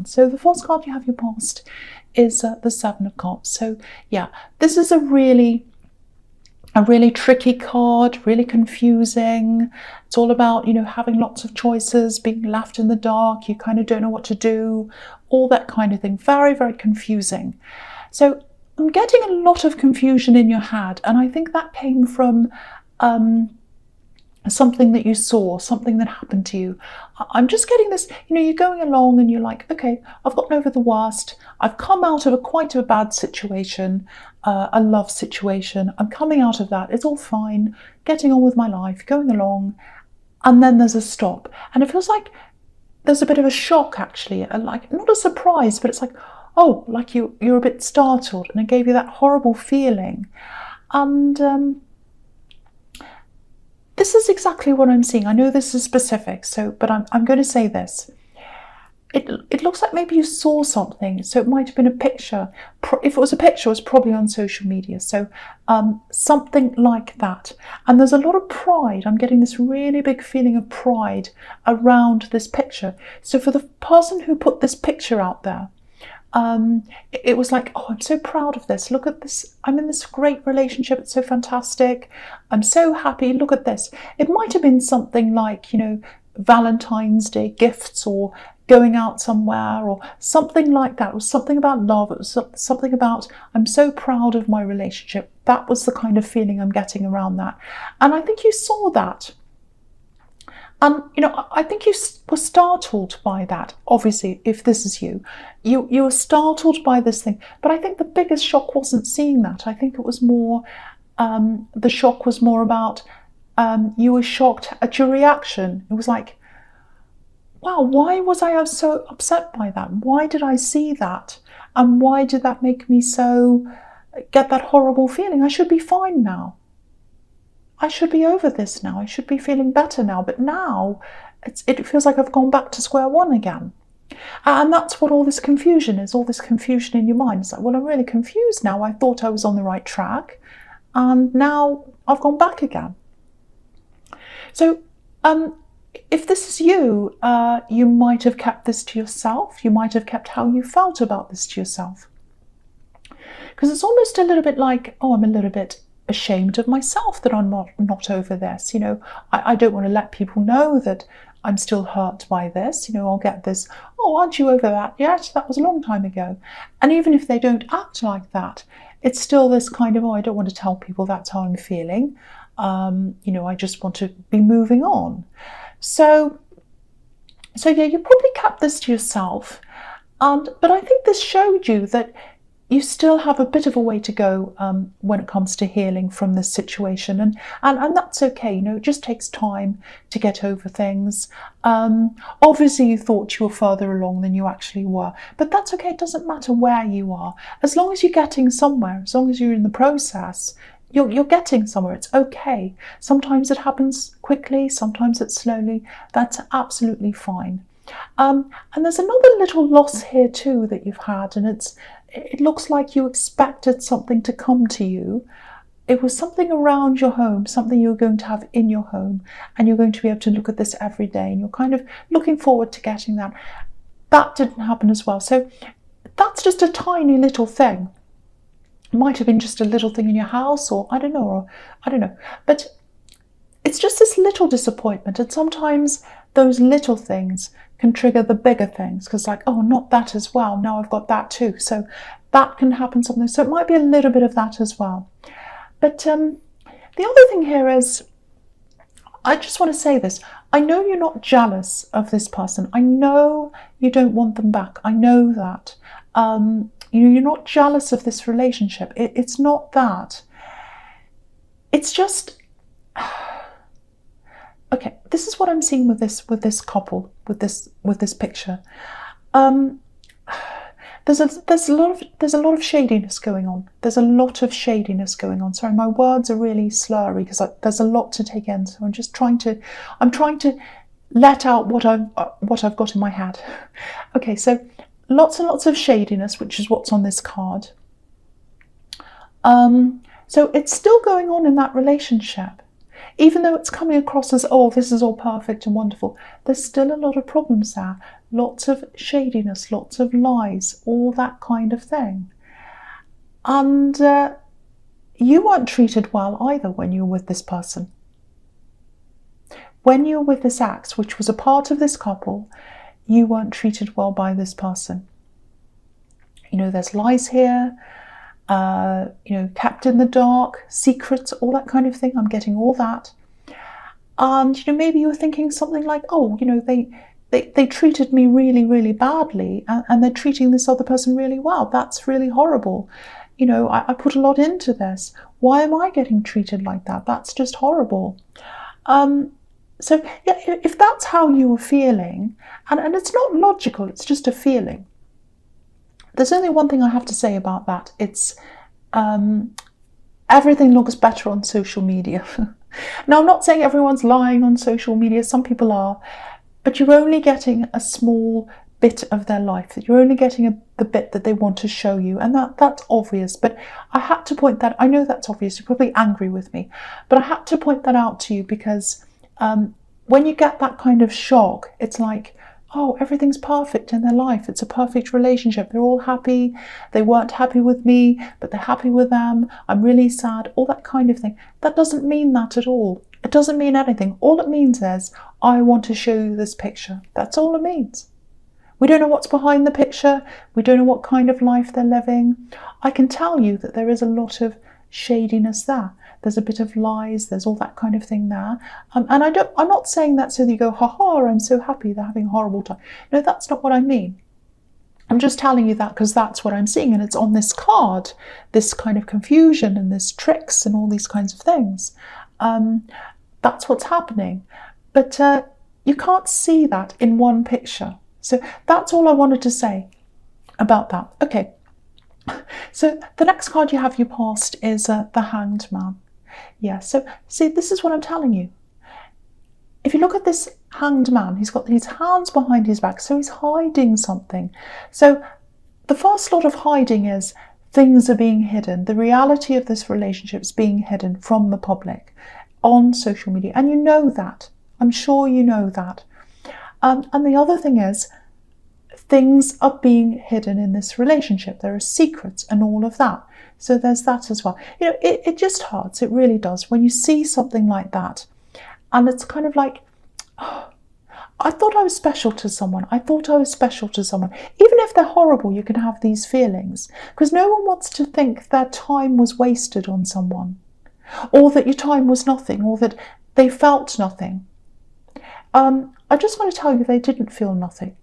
cards. So the first card you have your past is the Seven of Cups. So yeah, this is a really tricky card, really confusing. It's all about, you know, having lots of choices, being left in the dark. You kind of don't know what to do, all that kind of thing. Very, very confusing. So I'm getting a lot of confusion in your head, and I think that came from something that you saw, something that happened to you. I'm just getting this, you know, you're going along and you're like, okay, I've gotten over the worst. I've come out of quite a bad situation, a love situation. I'm coming out of that. It's all fine, getting on with my life, going along. And then there's a stop. And it feels like there's a bit of a shock, actually, like not a surprise, but it's like, oh, like you're a bit startled, and it gave you that horrible feeling. And this is exactly what I'm seeing. I know this is specific, but I'm going to say this. It looks like maybe you saw something, so it might have been a picture. If it was a picture, it was probably on social media. So something like that. And there's a lot of pride. I'm getting this really big feeling of pride around this picture. So for the person who put this picture out there, it was like, oh, I'm so proud of this. Look at this. I'm in this great relationship. It's so fantastic. I'm so happy. Look at this. It might have been something like, you know, Valentine's Day gifts, or going out somewhere, or something like that. It was something about love. It was something about, I'm so proud of my relationship. That was the kind of feeling I'm getting around that. And I think you saw that. And, you know, I think you were startled by that. Obviously, if this is you were startled by this thing. But I think the biggest shock wasn't seeing that. I think it was more, the shock was more about, you were shocked at your reaction. It was like, wow, why was I so upset by that? Why did I see that? And why did that make me get that horrible feeling? I should be fine now. I should be over this now. I should be feeling better now. But now it feels like I've gone back to square one again. And that's what all this confusion is, all this confusion in your mind. It's like, well, I'm really confused now. I thought I was on the right track, and now I've gone back again. So if this is you, you might have kept this to yourself. You might have kept how you felt about this to yourself. Because it's almost a little bit like, oh, I'm a little bit ashamed of myself that I'm not over this. You know, I don't want to let people know that I'm still hurt by this. You know, I'll get this, oh, aren't you over that yet? That was a long time ago. And even if they don't act like that, it's still this kind of, oh, I don't want to tell people that's how I'm feeling. You know, I just want to be moving on. So yeah, you probably kept this to yourself. But I think this showed you that you still have a bit of a way to go when it comes to healing from this situation, and that's okay. You know, it just takes time to get over things. Obviously, you thought you were further along than you actually were, but that's okay. It doesn't matter where you are, as long as you're getting somewhere, as long as you're in the process. You're getting somewhere. It's okay. Sometimes it happens quickly, sometimes it's slowly. That's absolutely fine. And there's another little loss here too that you've had, and it looks like you expected something to come to you. It was something around your home, something you're going to have in your home, and you're going to be able to look at this every day, and you're kind of looking forward to getting that. That didn't happen as well. So that's just a tiny little thing. It might have been just a little thing in your house, or I don't know. But it's just this little disappointment, and sometimes those little things can trigger the bigger things, because like, oh, not that as well. Now I've got that too. So that can happen something. So it might be a little bit of that as well. But the other thing here is, I just want to say this. I know you're not jealous of this person. I know you don't want them back. I know that. You're not jealous of this relationship. It's not that. It's just, okay, this is what I'm seeing with this couple, with this picture. There's a lot of shadiness going on. There's a lot of shadiness going on. Sorry, my words are really slurry because there's a lot to take in. So I'm trying to let out what I've got in my head. Okay, so lots and lots of shadiness, which is what's on this card. So it's still going on in that relationship. Even though it's coming across as, oh, this is all perfect and wonderful, there's still a lot of problems there. Lots of shadiness, lots of lies, all that kind of thing. And you weren't treated well either when you were with this person. When you were with this ex, which was a part of this couple, you weren't treated well by this person. You know, there's lies here, you know, kept in the dark, secrets, all that kind of thing. I'm getting all that. And, you know, maybe you were thinking something like, oh, you know, they treated me really, really badly, and they're treating this other person really well. That's really horrible. You know, I put a lot into this. Why am I getting treated like that? That's just horrible. So yeah, if that's how you were feeling, and it's not logical, it's just a feeling. There's only one thing I have to say about that. It's everything looks better on social media. Now, I'm not saying everyone's lying on social media. Some people are. But you're only getting a small bit of their life. You're only getting the bit that they want to show you. And that's obvious. But I had to point that. I know that's obvious. You're probably angry with me. But I had to point that out to you because when you get that kind of shock, it's like, oh, everything's perfect in their life. It's a perfect relationship. They're all happy. They weren't happy with me, but they're happy with them. I'm really sad. All that kind of thing. That doesn't mean that at all. It doesn't mean anything. All it means is, I want to show you this picture. That's all it means. We don't know what's behind the picture. We don't know what kind of life they're living. I can tell you that there is a lot of shadiness there. There's a bit of lies. There's all that kind of thing there. And I'm not saying that so that you go, ha ha, I'm so happy they're having a horrible time. No, that's not what I mean. I'm just telling you that because that's what I'm seeing. And it's on this card, this kind of confusion and this tricks and all these kinds of things. That's what's happening. But you can't see that in one picture. So that's all I wanted to say about that. Okay. So the next card you have, your past, is the Hanged Man. Yeah, so see, this is what I'm telling you. If you look at this Hanged Man, he's got his hands behind his back, so he's hiding something. So the first lot of hiding is things are being hidden. The reality of this relationship is being hidden from the public on social media. And you know that. I'm sure you know that. And the other thing is, things are being hidden in this relationship. There are secrets and all of that. So there's that as well. You know, it just hurts. It really does. When you see something like that, and it's kind of like, oh, I thought I was special to someone. I thought I was special to someone. Even if they're horrible, you can have these feelings. Because no one wants to think their time was wasted on someone. Or that your time was nothing. Or that they felt nothing. I just want to tell you they didn't feel nothing.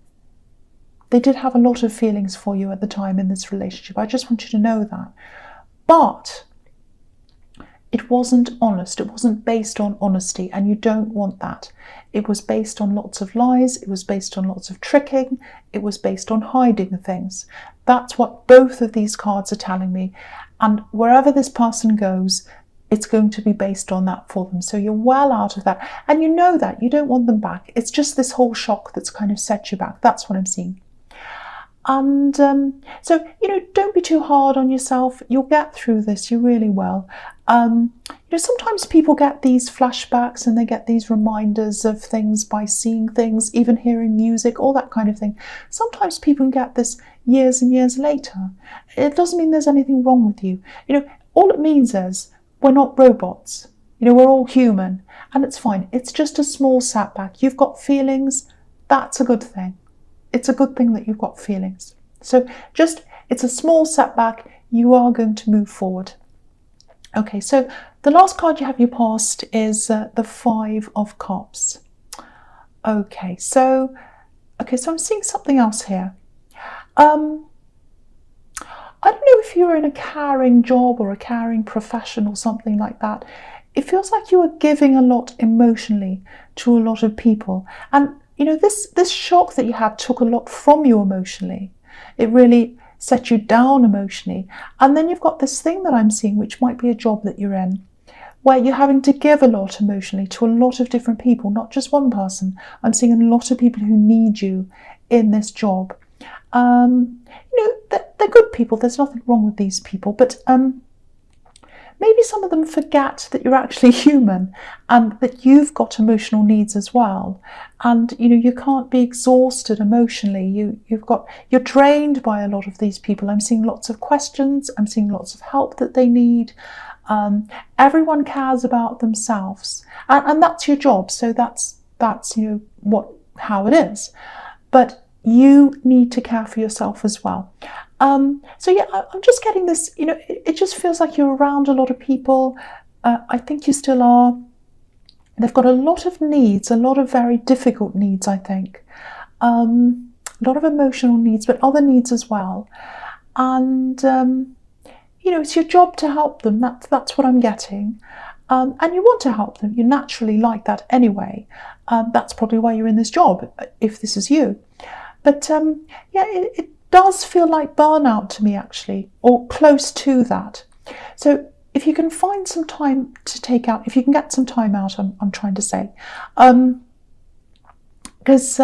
They did have a lot of feelings for you at the time in this relationship. I just want you to know that. But it wasn't honest. It wasn't based on honesty, and you don't want that. It was based on lots of lies. It was based on lots of tricking. It was based on hiding things. That's what both of these cards are telling me. And wherever this person goes, it's going to be based on that for them. So you're well out of that. And you know that. You don't want them back. It's just this whole shock that's kind of set you back. That's what I'm seeing. And so, you know, don't be too hard on yourself. You'll get through this. You really will. You know, sometimes people get these flashbacks and they get these reminders of things by seeing things, even hearing music, all that kind of thing. Sometimes people can get this years and years later. It doesn't mean there's anything wrong with you. You know, all it means is we're not robots. You know, we're all human, and it's fine. It's just a small setback. You've got feelings. That's a good thing. It's a good thing that you've got feelings. So it's a small setback. You are going to move forward. Okay, so the last card you have your past is the Five of Cups. Okay, so I'm seeing something else here. I don't know if you're in a caring job or a caring profession or something like that. It feels like you are giving a lot emotionally to a lot of people. And, you know, this shock that you had took a lot from you emotionally. It really set you down emotionally. And then you've got this thing that I'm seeing, which might be a job that you're in, where you're having to give a lot emotionally to a lot of different people, not just one person. I'm seeing a lot of people who need you in this job. You know, they're good people. There's nothing wrong with these people. But maybe some of them forget that you're actually human and that you've got emotional needs as well. And you can't be exhausted emotionally. You're drained by a lot of these people. I'm seeing lots of questions. I'm seeing lots of help that they need. Everyone cares about themselves, and that's your job. So that's how it is. But you need to care for yourself as well. So yeah, I'm just getting this, it just feels like you're around a lot of people. I think you still are. They've got a lot of needs, a lot of very difficult needs, I think. A lot of emotional needs, but other needs as well. And, it's your job to help them. That's what I'm getting. And you want to help them. You naturally like that anyway. That's probably why you're in this job, if this is you. But it does feel like burnout to me, actually, or close to that. So if you can find some time to take out, if you can get some time out, I'm trying to say, because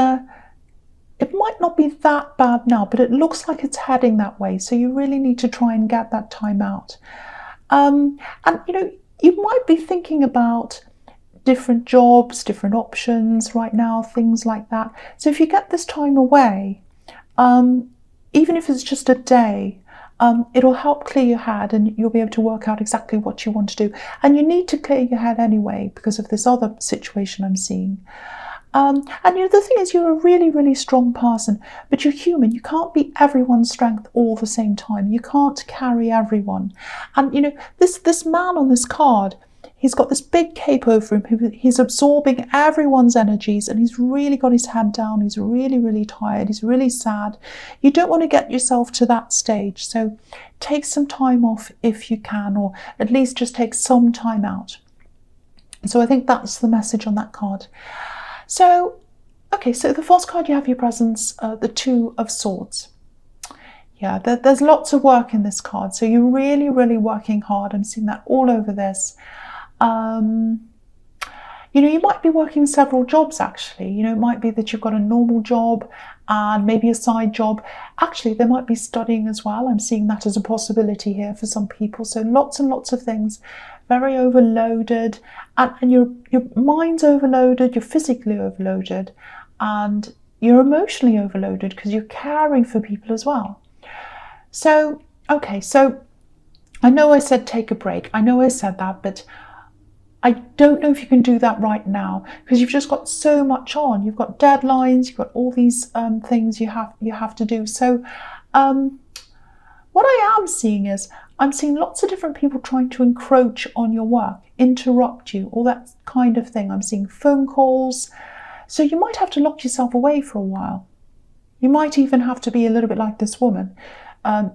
it might not be that bad now, but it looks like it's heading that way. So you really need to try and get that time out. And you might be thinking about different jobs, different options right now, things like that. So if you get this time away, even if it's just a day, it'll help clear your head, and you'll be able to work out exactly what you want to do. And you need to clear your head anyway because of this other situation I'm seeing. And the thing is, you're a really, really strong person, but you're human. You can't be everyone's strength all the same time. You can't carry everyone. And this man on this card, he's got this big cape over him. He's absorbing everyone's energies, and he's really got his head down. He's really, really tired. He's really sad. You don't want to get yourself to that stage. So take some time off if you can, or at least just take some time out. So I think that's the message on that card. So, okay, so the first card you have your presence, the Two of Swords. Yeah, there's lots of work in this card. So you're really, really working hard. I'm seeing that all over this. You might be working several jobs, actually. It might be that you've got a normal job and maybe a side job. Actually, they might be studying as well. I'm seeing that as a possibility here for some people. So lots and lots of things, very overloaded, and your mind's overloaded, you're physically overloaded, and you're emotionally overloaded because you're caring for people as well. So, okay, so I know I said take a break. I know I said that, but I don't know if you can do that right now because you've just got so much on. You've got deadlines, you've got all these things you have to do. So what I am seeing is I'm seeing lots of different people trying to encroach on your work, interrupt you, all that kind of thing. I'm seeing phone calls. So you might have to lock yourself away for a while. You might even have to be a little bit like this woman.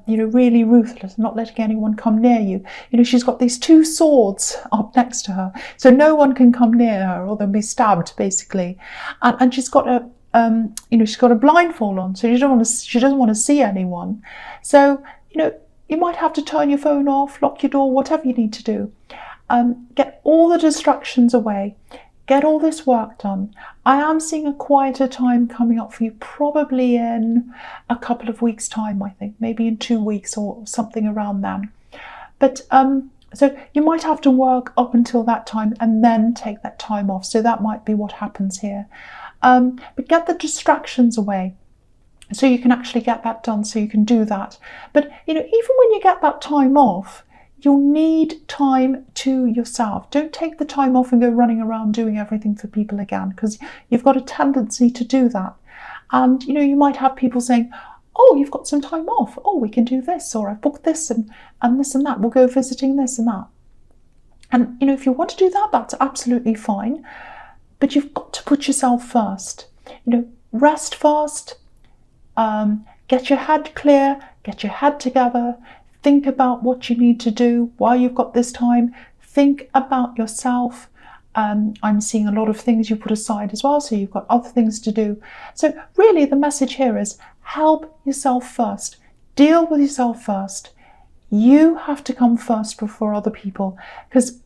Really ruthless, not letting anyone come near you. She's got these two swords up next to her, so no one can come near her or they'll be stabbed, basically. And she's got she's got a blindfold on, so she doesn't want to see anyone. So, you might have to turn your phone off, lock your door, whatever you need to do. Get all the distractions away. Get all this work done. I am seeing a quieter time coming up for you, probably in a couple of weeks' time, I think, maybe in 2 weeks or something around then. But so you might have to work up until that time and then take that time off. So that might be what happens here. But get the distractions away so you can actually get that done, so you can do that. But, even when you get that time off, you'll need time to yourself. Don't take the time off and go running around doing everything for people again, because you've got a tendency to do that. And, you might have people saying, oh, you've got some time off. Oh, we can do this, or I've booked this and this and that. We'll go visiting this and that. And, if you want to do that, that's absolutely fine. But you've got to put yourself first. Rest first. Get your head clear. Get your head together. Think about what you need to do while you've got this time. Think about yourself. I'm seeing a lot of things you put aside as well, so you've got other things to do. So really the message here is help yourself first. Deal with yourself first. You have to come first before other people, because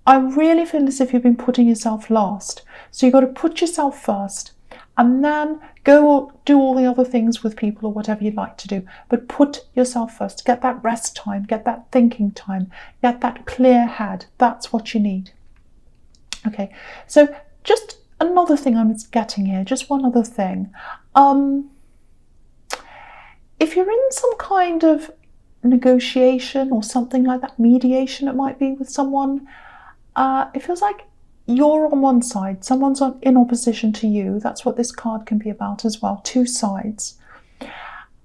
I really feel as if you've been putting yourself last. So you've got to put yourself first and then go do all the other things with people or whatever you'd like to do. But put yourself first. Get that rest time, get that thinking time, get that clear head. That's what you need. Okay, so just another thing I'm getting here, just one other thing. If you're in some kind of negotiation or something like that, mediation it might be with someone, it feels like you're on one side, someone's in opposition to you. That's what this card can be about as well, two sides.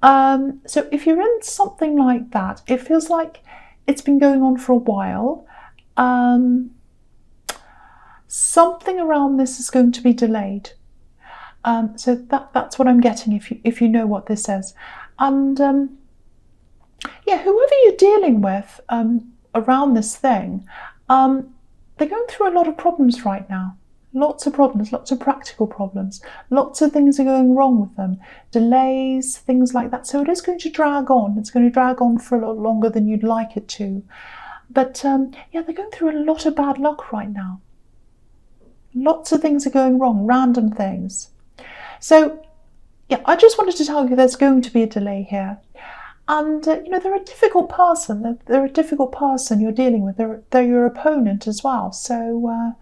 So if you're in something like that, it feels like it's been going on for a while. Something around this is going to be delayed. So that's what I'm getting if you know what this says. And yeah, whoever you're dealing with around this thing, they're going through a lot of problems right now. Lots of problems, lots of practical problems. Lots of things are going wrong with them. Delays, things like that. So it is going to drag on. It's going to drag on for a lot longer than you'd like it to. But yeah, they're going through a lot of bad luck right now. Lots of things are going wrong, random things. So yeah, I just wanted to tell you there's going to be a delay here. And, you know, they're a difficult person. They're a difficult person you're dealing with. They're your opponent as well. So,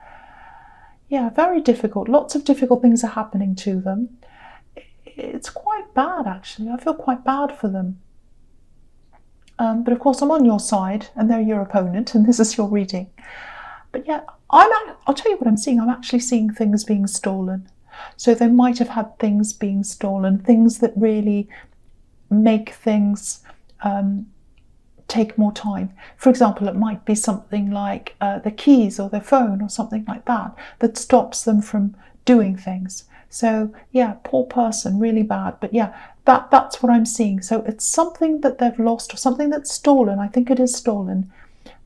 yeah, very difficult. Lots of difficult things are happening to them. It's quite bad, actually. I feel quite bad for them. But, of course, I'm on your side, and they're your opponent, and this is your reading. But, yeah, I'll tell you what I'm seeing. I'm actually seeing things being stolen. So they might have had things being stolen, things that really make things take more time. For example, it might be something like the keys or their phone or something like that that stops them from doing things. So yeah, poor person, really bad. But yeah, that's what I'm seeing. So it's something that they've lost or something that's stolen. I think it is stolen,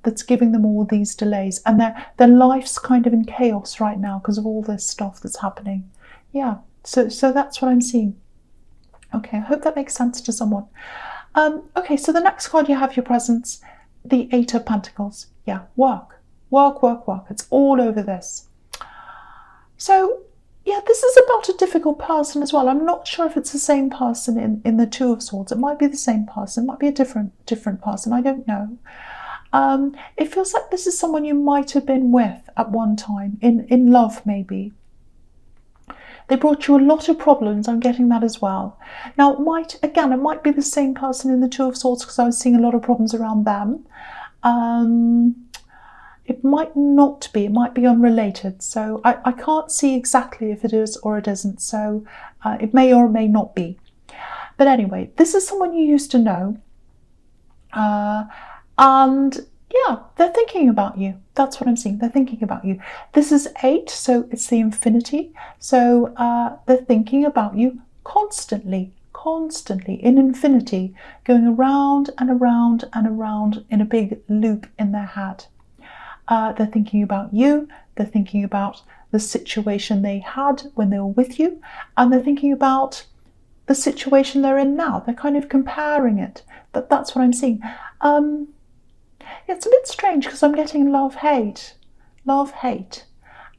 that's giving them all these delays, and their life's kind of in chaos right now because of all this stuff that's happening. Yeah, so that's what I'm seeing. Okay, I hope that makes sense to someone. Okay, so the next card you have your presence, the Eight of Pentacles. Yeah, work. It's all over this. So, yeah, this is about a difficult person as well. I'm not sure if it's the same person in the Two of Swords. It might be the same person. It might be a different person. I don't know. It feels like this is someone you might have been with at one time, in love maybe. They brought you a lot of problems. I'm getting that as well. Now, it might be the same person in the Two of Swords because I was seeing a lot of problems around them. It might not be. It might be unrelated. So I can't see exactly if it is or it isn't. So it may or may not be. But anyway, this is someone you used to know. And yeah, they're thinking about you. That's what I'm seeing. They're thinking about you. This is 8, so it's the infinity. So they're thinking about you constantly in infinity, going around and around and around in a big loop in their head. They're thinking about you. They're thinking about the situation they had when they were with you. And they're thinking about the situation they're in now. They're kind of comparing it. That's what I'm seeing. It's a bit strange because I'm getting love-hate,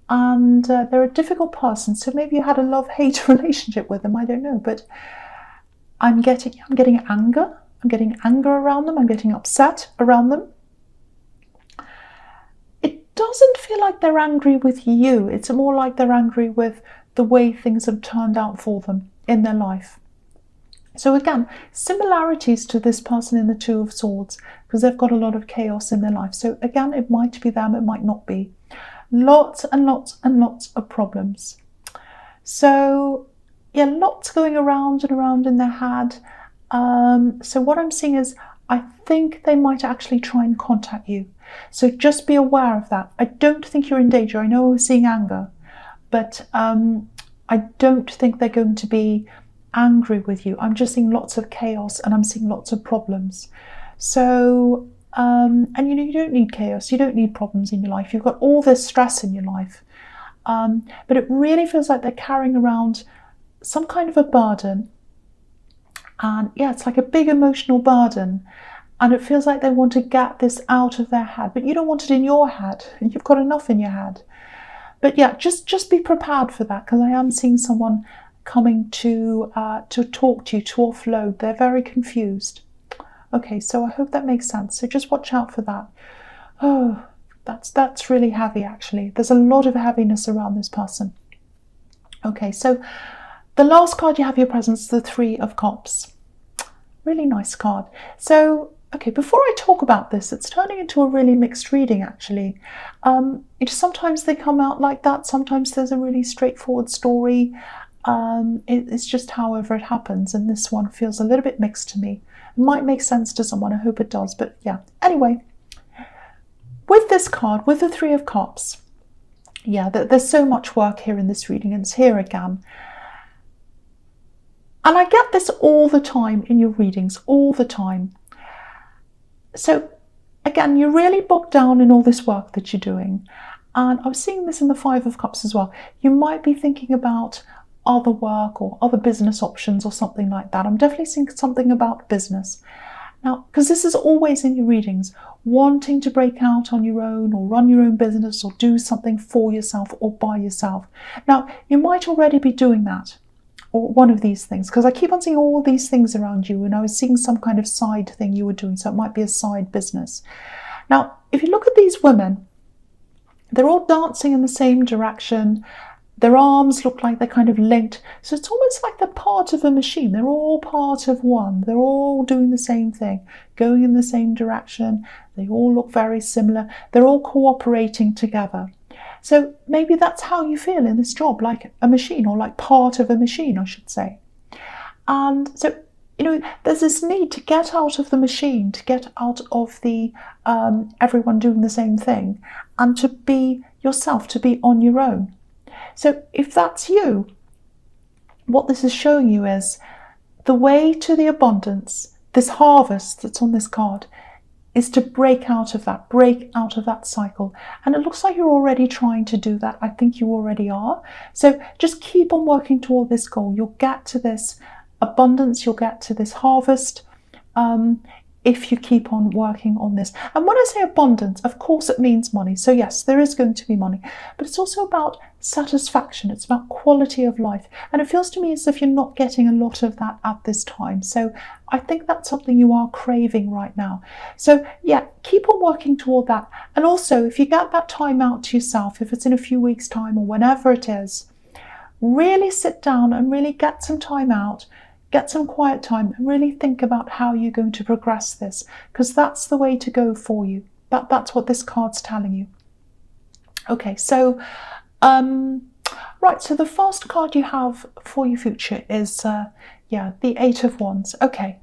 and they're a difficult person. So maybe you had a love-hate relationship with them. I don't know, but I'm getting anger. I'm getting anger around them. I'm getting upset around them. It doesn't feel like they're angry with you. It's more like they're angry with the way things have turned out for them in their life. So again, similarities to this person in the Two of Swords, because they've got a lot of chaos in their life. So again, it might be them, it might not be. Lots and lots and lots of problems. So yeah, lots going around and around in their head. So what I'm seeing is, I think they might actually try and contact you. So just be aware of that. I don't think you're in danger. I know I was seeing anger, but I don't think they're going to be angry with you. I'm just seeing lots of chaos and I'm seeing lots of problems. So and you know, you don't need chaos, you don't need problems in your life. You've got all this stress in your life, but it really feels like they're carrying around some kind of a burden. And yeah, it's like a big emotional burden, and it feels like they want to get this out of their head, but you don't want it in your head. You've got enough in your head. But yeah, just be prepared for that, because I am seeing someone coming to talk to you, to offload. They're very confused. Okay, so I hope that makes sense. So just watch out for that. Oh, that's really heavy, actually. There's a lot of heaviness around this person. Okay, so the last card you have your presence, the Three of Cups. Really nice card. So, okay, before I talk about this, it's turning into a really mixed reading, actually. Sometimes they come out like that. Sometimes there's a really straightforward story. It's just however it happens, and this one feels a little bit mixed to me. It might make sense to someone, I hope it does, but yeah. Anyway, with this card, with the Three of Cups, yeah, there's so much work here in this reading, and it's here again. And I get this all the time in your readings, all the time. So again, you're really bogged down in all this work that you're doing. And I was seeing this in the Five of Cups as well. You might be thinking about other work or other business options or something like that. I'm definitely seeing something about business. Now, because this is always in your readings, wanting to break out on your own or run your own business or do something for yourself or by yourself. Now, you might already be doing that, or one of these things, because I keep on seeing all these things around you, and I was seeing some kind of side thing you were doing, so it might be a side business. Now, if you look at these women, they're all dancing in the same direction. Their arms look like they're kind of linked. So it's almost like they're part of a machine. They're all part of one. They're all doing the same thing, going in the same direction. They all look very similar. They're all cooperating together. So maybe that's how you feel in this job, like a machine, or like part of a machine, I should say. And so, there's this need to get out of the machine, to get out of the everyone doing the same thing, and to be yourself, to be on your own. So if that's you, what this is showing you is the way to the abundance, this harvest that's on this card, is to break out of that cycle. And it looks like you're already trying to do that. I think you already are. So just keep on working toward this goal. You'll get to this abundance, you'll get to this harvest, if you keep on working on this. And when I say abundance, of course it means money. So yes, there is going to be money, but it's also about satisfaction. It's about quality of life. And it feels to me as if you're not getting a lot of that at this time. So I think that's something you are craving right now. So yeah, keep on working toward that. And also, if you get that time out to yourself, if it's in a few weeks' time or whenever it is, really sit down and really get some time out. Get some quiet time and really think about how you're going to progress this, because that's the way to go for you. That's what this card's telling you. Okay, so, right, so the first card you have for your future is, the Eight of Wands. Okay,